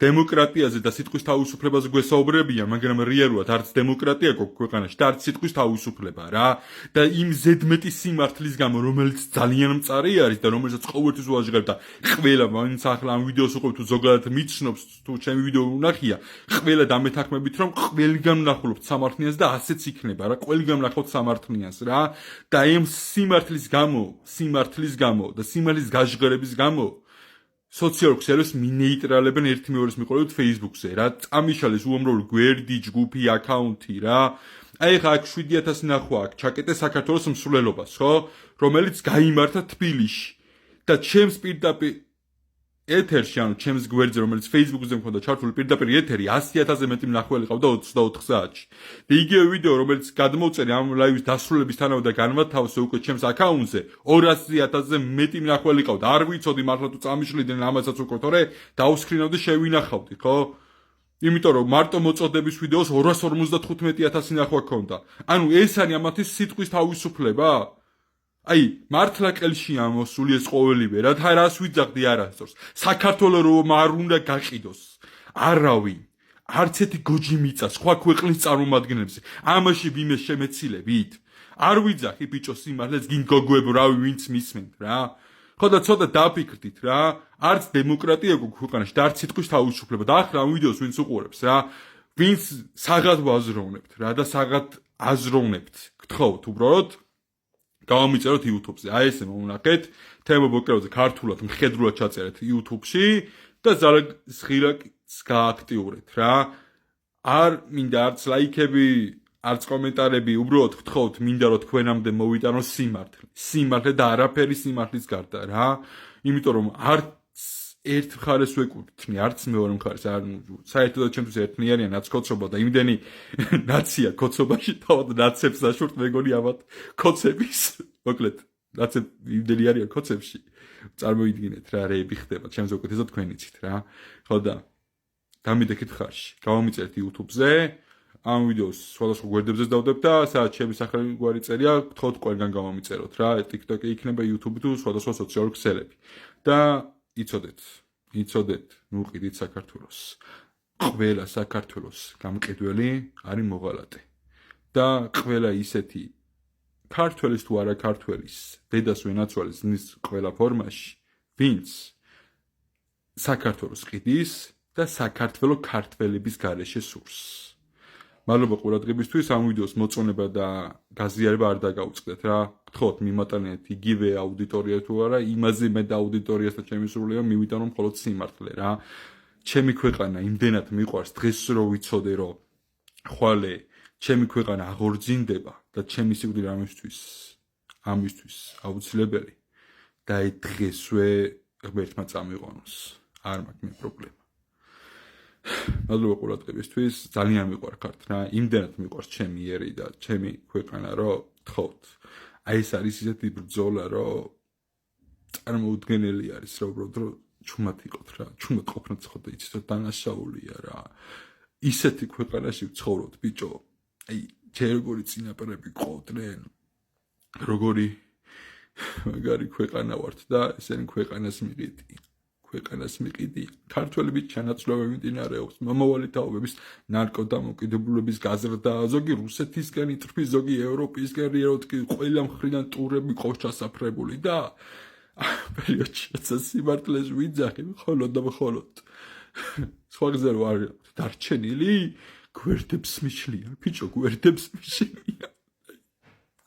დემოკრატიაზე და სიტყვის თავისუფლებას გვესაუბრებიან, მაგრამ რეალურად არც დემოკრატია გვაქვს ქვეყანაში და არც სიტყვის თავისუფლება რა. და იმ ზედმეტი სიმართლის გამო, რომელიც ძალიან მწარი არის და რომელსაც ყოველთვის ვაჟღებ და ყველა ვინც ახლა ამ ვიდეოს უყურებს თუ ზოგადად მიცნობს თუ ჩემი ვიდეო უნახია, ყველა დამეთანხმებით რომ ყველგან ვნახულობთ სამართლიანს და ასეც იქნება რა, ყველგან ვნახავთ სამართლიანს რა. და იმ სიმართლის გამო და სიმართლის გაჟღერების გამო სოციალურ ქსელებს მინეიტრალებენ ერთი მეორეს მიყოლებით Facebook-ზე რა. წამიშალეს უამრავი გვერდი, ჯგუფი, აკაუნთი რა. აი ხა აქ 7000 ნახვა აქ ჩაკეტე საქართველოს მსვლელობას, ხო? რომელიც გაიმართა თბილისში. და ჩემს პირდაპირ ეთერში, ანუ ჩემს გვერდზე, რომელიც Facebook-ზე მქონდა ჩართული პირდაპირ ეთერი 100,000-ზე მეტი მნახველი ყავდა 24 საათში. და იგივე ვიდეო, რომელიც გადმოვწერე ამ ლაივის დასრულებისთანავე და განვათავსე უკვე ჩემს აკაუნტზე, 200,000-ზე მეტი მნახველი ყავდა. არ ვიცოდი მართლა თუ წამიშლიდნენ ამასაც უკვე, თორე დაუსკრინავდი შევინახავდი, ხო? იმიტომ რომ მარტო მოწოდების ვიდეოს 255,000 ნახვა ქონდა. ანუ ეს არის ამათი სიტყვის თავისუფლება? აი, მართლა ყელში ამოსული ეს ყოველივე რა, და რას ვიძახდი არასწორს. საქართველო რომ არ უნდა გაყიდოს. არავინ, არც ერთი გოჯი მიწა სხვა ქვეყნის წარმომადგენლებზე. ამაში ვინმე შემეცილებით? არ ვიძახი ბიჭო სიმართლეს, გინ გოგოებ რავი ვინც მისმენთ რა. ხო და ცოტა დაფიქრდით რა, არც დემოკრატია გვაქვს ქვეყანაში და არც სიტყვის თავისუფლება. და ახლა ამ ვიდეოს ვინც უყურებს რა, ვინც საღად ვაზროვნებთ რა და საღად აზროვნებთ. გთხოვთ უბრალოდ გავამიწეროთ YouTube-ზე. აი ესე მომნახეთ, თემა ბოკეროზე ქართულად მხედრულად ჩაწერეთ YouTube-ში და ზღირაკს გააქტიურეთ რა. არ მინდა არც ლაიქები, არც კომენტარები, უბრალოდ გთხოვთ, მინდა რომ თქვენამდე მოვიტანოს სიმართლე. სიმართლე და არაფერი სიმართლის გარდა რა. იმიტომ რომ არც ერთ მხარეს ვეკუთვნი, არც მეორე მხარეს. საერთოდ ჩემთვის ერთნაირია ნაცკოცობა და იმდენი ნაცია კოცობაში, თავად ნაცებს დაშურთ, მეგონი ამათ კოცების. მოკლედ, ნაცები იმდენი არიან კოცებში. წარმოიდგინეთ რა რეები ხდება, ჩემს უკეთესად თქვენ იცით რა. ხო და დამიდექით ხარში. გავამიწერეთ YouTube-ზე. ამ ვიდეოს სხვადასხვა გვერდებზეც დავდებ და სადაც ჩემი სახელი გვარი წერია, გთხოვთ ყველგან გავამიწეროთ რა. TikTok-ი იქნება, YouTube თუ სხვადასხვა სოციალური ქსელები. და იცოდეთ, ნუყიდით საქართველოს. ყველა საქართველოს გამყიდველი არის მოღალატე. და ყველა ისეთი ქართველის თუ არა ქართველის, დედას ვენაცვალეს ნის ყველა ფორმაში, ვინც საქართველოს ყიდის და საქართველოს ქართველების გარეშე სურს. მადლობა ყურადღებისთვის, ამ ვიდეოს მოწონება და გაზიარება არ დაგაუწყდეთ რა. გთხოვთ მიმატანეთ იგივე აუდიტორია თუ არა, იმაზე მეტ აუდიტორიას და ჩემი სრულია მივიტანო მხოლოდ სიმართლე რა. ჩემი ქვეყანა იმდენად მიყვარს, დღეს რო ვიცოდე რომ ხვალე ჩემი ქვეყანა აღორძინდება და ჩემი სიკვდილი ამისთვის აუცილებელი და დღესვე ღმერთმა წამიყვანოს. არ მაქვს მე პრობლემა. მადლობა ყურადღებისთვის, ძალიან მიყვარხართ რა, იმდენად მიყვარს ჩემი ერი და ჩემი ქვეყანა, რომ გთხოვთ. აი ეს არის ისეთი ბრძოლა, რომ წარმოუდგენელი არის, რა უბრალოდ რომ ჩუმად იყოთ რა, ჩუმად ყოფნად ხოთ და იცით რომ დანაშაულია რა. ისეთი ქვეყანაში ვცხოვრობთ, ბიჭო. აი, ჯერ როგორი წინაპრები გყავდნენ, როგორი მაგარი ქვეყანა ვართ და ესენი ქვეყანას მიყიდი. ქართველები ჩანაცვლება მიმდინარეობს, მომავალი თაობების ნარკოდამოკიდებულების გაზრდა, ზოგი რუსეთისკენ იწრფის, ზოგი ევროპისკენ, ყველა მხრიდან ტურები ყავს ჩასაფრებული და პერიოდში სიმართლეს ვიძახი, მხოლოდ და მხოლოდ. სხვა გზა რო არ დარჩენილი, გვერდებს მიშლია, ბიჭო, გვერდებს მიშლია.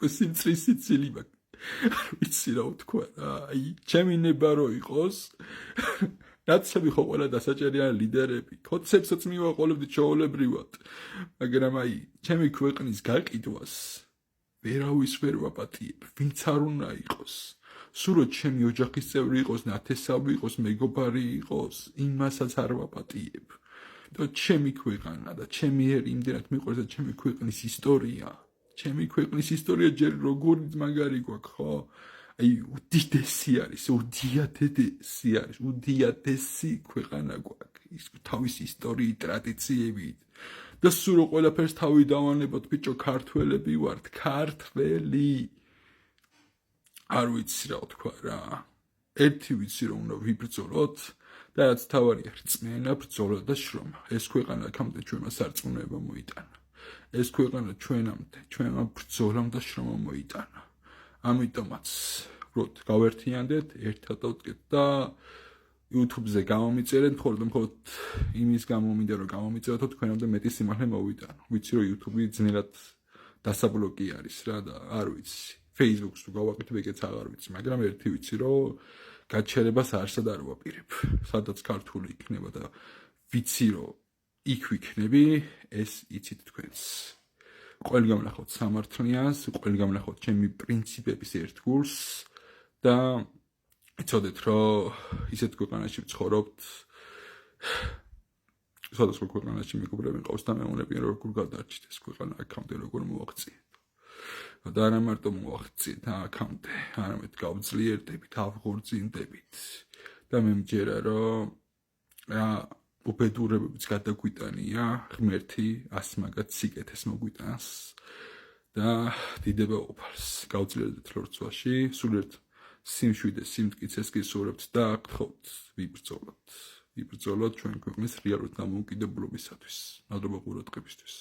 სიმწრის სიცილი მაქვს. არ ვიცი რა ვთქვა რა, აი, ჩემი ნება რო იყოს, ნაცები ხო ყველა დასაჭერიან ლიდერები, კოცებსაც მივაყოლებდი ჩაოლებრივად, მაგრამ აი, ჩემი ქვეყნის გაყიდვას ვერავის ვერ ვაპატიებ, ვინც არ უნდა იყოს. სულ ჩემი ოჯახის წევრი იყოს, ნათესავი იყოს, მეგობარი იყოს, იმასაც არ ვაპატიებ. და ჩემი ქვეყანა და ჩემი ერი იმდენად მიყვარს და ჩემი ქვეყნის ისტორია. ჩემი ქვეყნის ისტორია ჯერ როგორი მაგარი გვაქვს, ხო? აი, უდიდესი არის, უდიდესი ქვეყანა გვაქვს. ის თავისი ისტორიით, ტრადიციებით. და სულ ყველაფერს თავი დავანებოთ, ბიჭო, ქართველები ვართ, ქართველი. არ ვიცი რა თქვა რა. ერთი ვიცი რომ უნდა ვიბრძოლოთ და რაც თავარი არის წმენა, ბრძოლა და შრომა. ეს ქვეყანა აქამდე ჩვენმა სარწმუნოებამ მოიტანა. ეს ქვეყანა ჩვენმა ბრძოლამ და შრომამ მოიტანა. ამიტომაც უბრალოდ გავერთიანდეთ, ერთად დავდგეთ და YouTube-ზე გამომიწერეთ, მხოლოდ იმის გამო მინდა რომ გამომიწეროთ, თქვენამდე მეტი სიმართლე მოვიტანო. ვიცი რომ YouTube-ი ძნელად დასაბლოკი არის რა და არ ვიცი. Facebook-ს თუ გავაკეთებ, ეგეც აღარ ვიცი, მაგრამ ერთი ვიცი რომ გაჩერებას არსად არ ვაპირებ. სადაც ქართული იქნება და ვიცი რომ იქ ვიქნები, ეს იცით თქვენს. ყველგან ვნახოთ სამართლიანს, ყველგან ვნახოთ ჩემი პრინციპების ერთ გულს და იცოდეთ რომ ისეთ ქვეყანაში ვცხოვრობთ, სხვადასხვა ქვეყანაში მეგობრები მყავს და მეუბნებიან რომ როგორ გადარჩით ეს ქვეყანა აქამდე როგორ მოაღწიეთ. და არა მარტო მოაღწიეთ აქამდე, არამედ გავძლიერდებით, ავღორძინდებით და მე მჯერა რომ რა უბედურებებიც გადაგვიტანია, ღმერთი ასმაგად სიკეთეს მოგვიტანს და დიდება უფალს. გავძლიერდეთ ლორწვაში, სულიერ სიმშვიდეს, სიმტკიცეს გისურვებთ და გთხოვთ ვიბრძოლოთ ჩვენ ქვეყნის რეალურად დამოუკიდებლობისათვის. მადლობა ყურადღებისთვის.